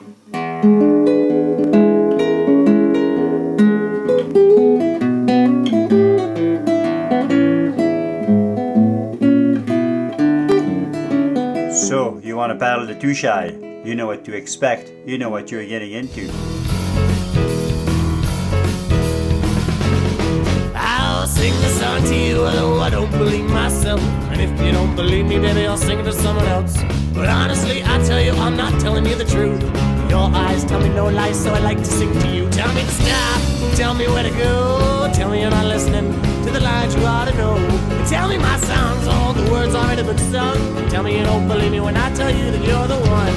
So, you want to paddle the Tutshi? You know what to expect. You know what you're getting into. I'll sing the song to you, although I don't believe myself. And if you don't believe me, baby, I'll sing it to someone else. But honestly, I tell you, I'm not telling you the truth. Your eyes tell me no lies, so I like to sing to you. Tell me to stop, tell me where to go. Tell me you're not listening to the lines you ought to know. And tell me my songs, all the words already been sung. Tell me you don't believe me when I tell you that you're the one.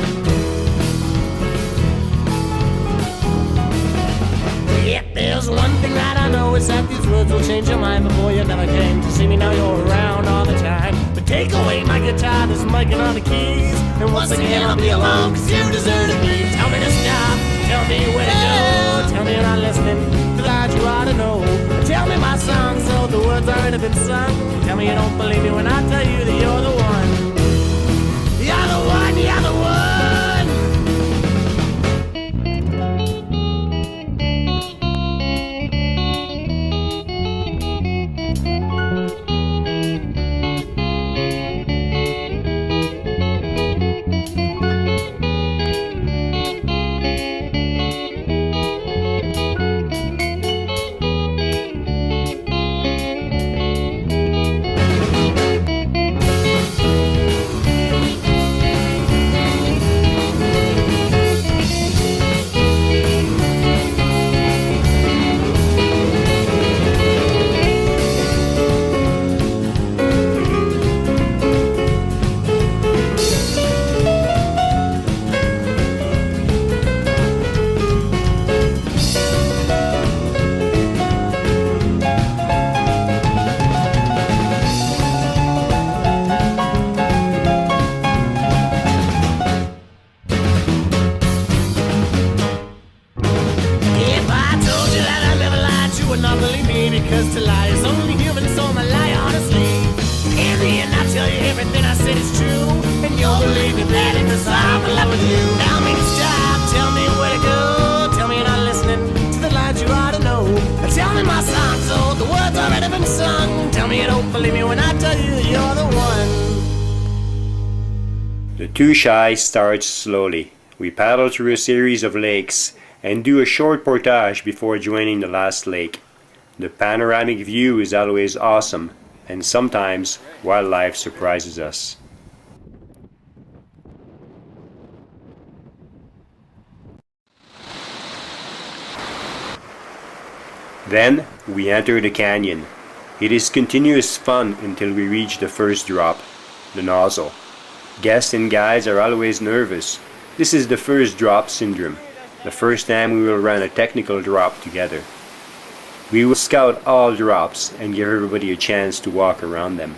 Yep, there's one thing that I know is that these words will change your mind. Before you never came to see me, now you're around all the time. But take away my guitar, this mic and all the keys, and once again I'll be alone, cause you deserted me. Tell me to stop, tell me where to go. Tell me you're not listening to the lines you ought to know. Tell me my songs, so the words already been sung. Tell me you don't believe me when I tell you that you're the one. You're the one, you're the one. Because to lie is only human, so I lie honestly. In the end, I tell you everything I said is true, and you'll believe me that because I'm in love with you. Tell me to stop, tell me where to go. Tell me you're not listening to the lines you ought to know. Tell me my songs, oh, the words already been sung. Tell me you don't believe me when I tell you that you're the one. The Tutshi starts slowly. We paddle through a series of lakes and do a short portage before joining the last lake. The panoramic view is always awesome, and sometimes wildlife surprises us. Then we enter the canyon. It is continuous fun until we reach the first drop, the nozzle. Guests and guides are always nervous. This is the first drop syndrome, the first time we will run a technical drop together. We will scout all drops and give everybody a chance to walk around them.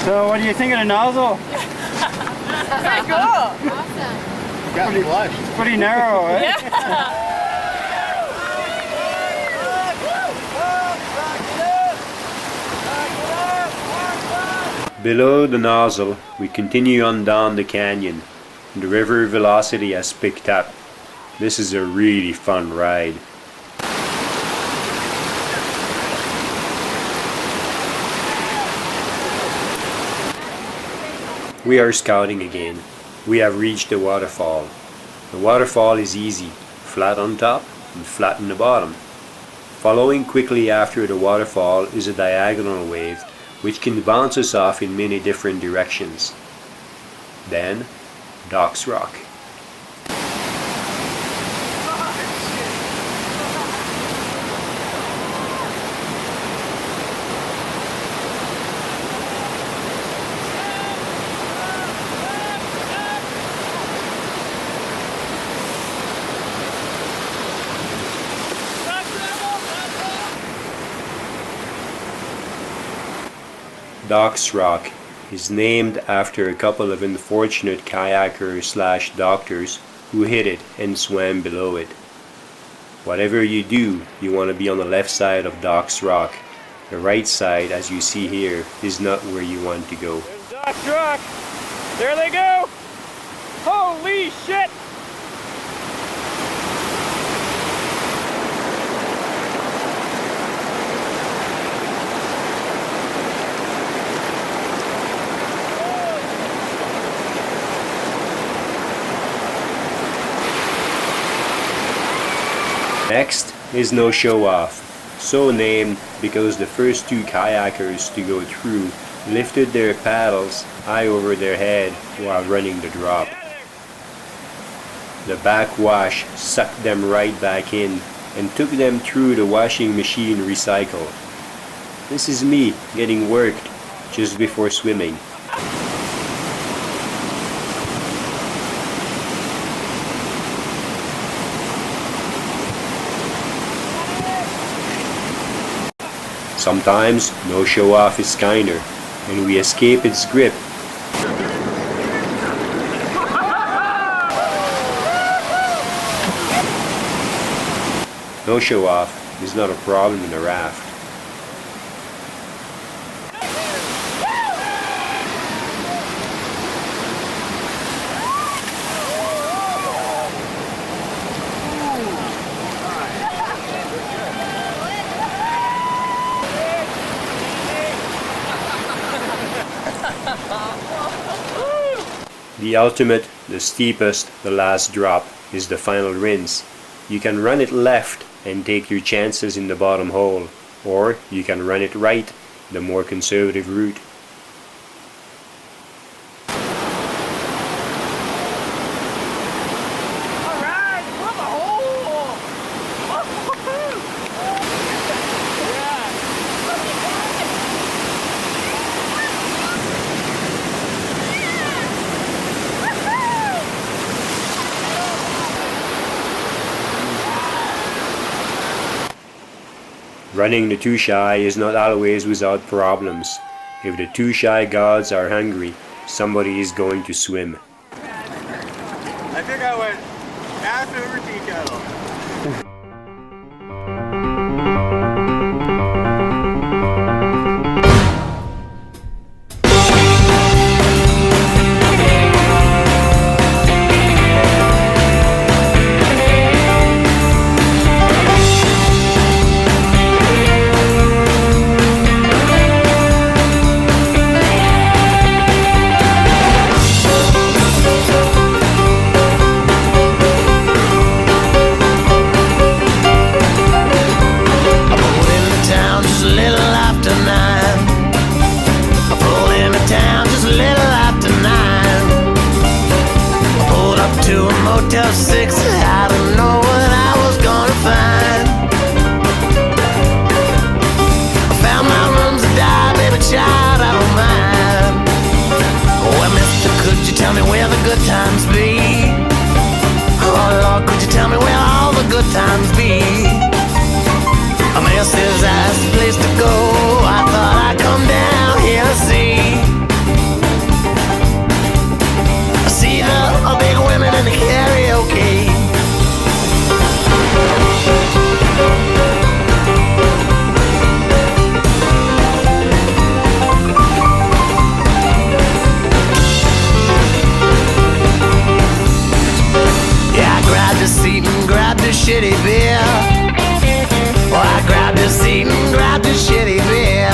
So what do you think of the nozzle? Pretty cool. Awesome. Pretty narrow, eh? Yeah. Below the nozzle, we continue on down the canyon. The river velocity has picked up. This is a really fun ride. We are scouting again. We have reached the waterfall. The waterfall is easy, flat on top and flat on the bottom. Following quickly after the waterfall is a diagonal wave which can bounce us off in many different directions. Then, Docks Rock. Docks Rock is named after a couple of unfortunate kayakers/doctors who hit it and swam below it. Whatever you do, you want to be on the left side of Docks Rock. The right side, as you see here, is not where you want to go. There's Docks Rock! There they go! Holy shit! Next is No Show Off, so named because the first two kayakers to go through lifted their paddles high over their head while running the drop. The backwash sucked them right back in and took them through the washing machine recycle. This is me getting worked just before swimming. Sometimes no show off is kinder, and we escape its grip. No show off is not a problem in a raft. The ultimate, the steepest, the last drop is the final rinse. You can run it left and take your chances in the bottom hole, or you can run it right, the more conservative route. Running the Tutshi is not always without problems. If the Tutshi gods are hungry, somebody is going to swim. I think I went half over tea kettle. Motel 6, I don't know what I was gonna find. I found my room's a die, baby child, I don't mind. Well, mister, could you tell me where the good times be? Oh, Lord, could you tell me where all the good times be? A mess is that's the place to go. I thought I'd come down here to see. See the big women in the karaoke. Yeah, I grabbed a seat and grabbed a shitty beer. Well, I grabbed a seat and grabbed a shitty beer.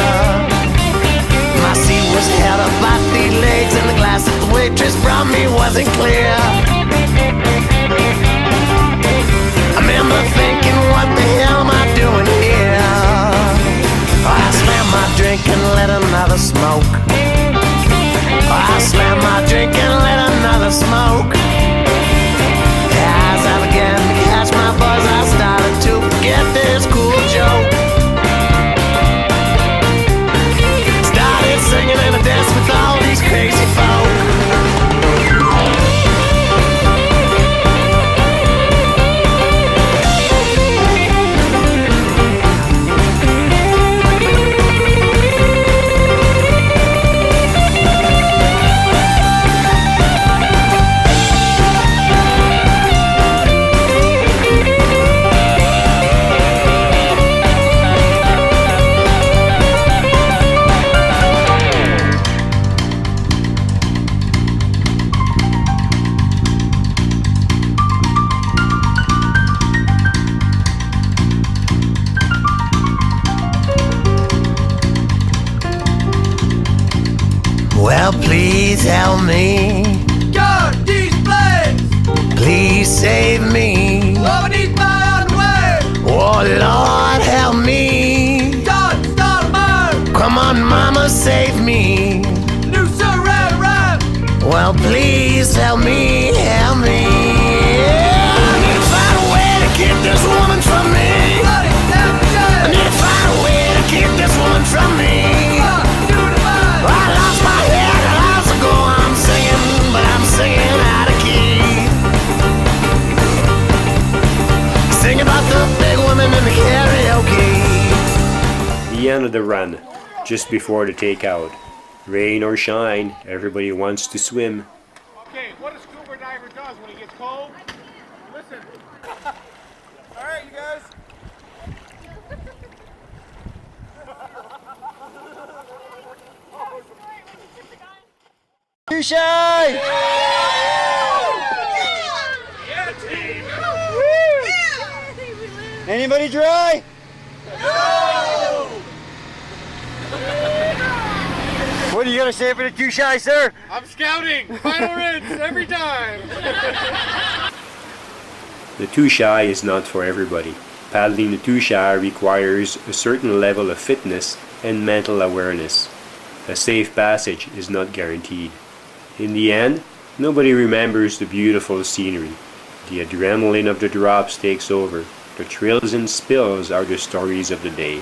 My seat was held up by feet, legs, and the glass that the waitress brought me wasn't clear. I remember thinking, what the hell am I doing here? I slammed my drink and let another smoke. I slammed my drink and let another smoke. As I began to catch my buzz, I started to forget this cool joke. Started singing in a dance with all these crazy folk. please help me. God, these blades! Please save me. Oh, I need my underwear! Oh Lord, help me. God, start a burn! Come on, mama, save me. New surround rhyme! Well, please help me, help me. I need to find a way to keep this woman from me. Bloody I need to find a way to keep this woman from me. I lost my head a hours ago. I'm singing, but I'm singing out of key. Sing about the big woman in the karaoke. The end of the run, just before the takeout. Rain or shine, everybody wants to swim. Okay, what a scuba diver does when he gets cold? Listen. All right, you guys. Too shy! Anybody dry? What are you gonna say for the too shy, sir? I'm scouting. Final rinse every time. The Tutshi is not for everybody. Paddling the Tutshi requires a certain level of fitness and mental awareness. A safe passage is not guaranteed. In the end, nobody remembers the beautiful scenery. The adrenaline of the drops takes over. The thrills and spills are the stories of the day.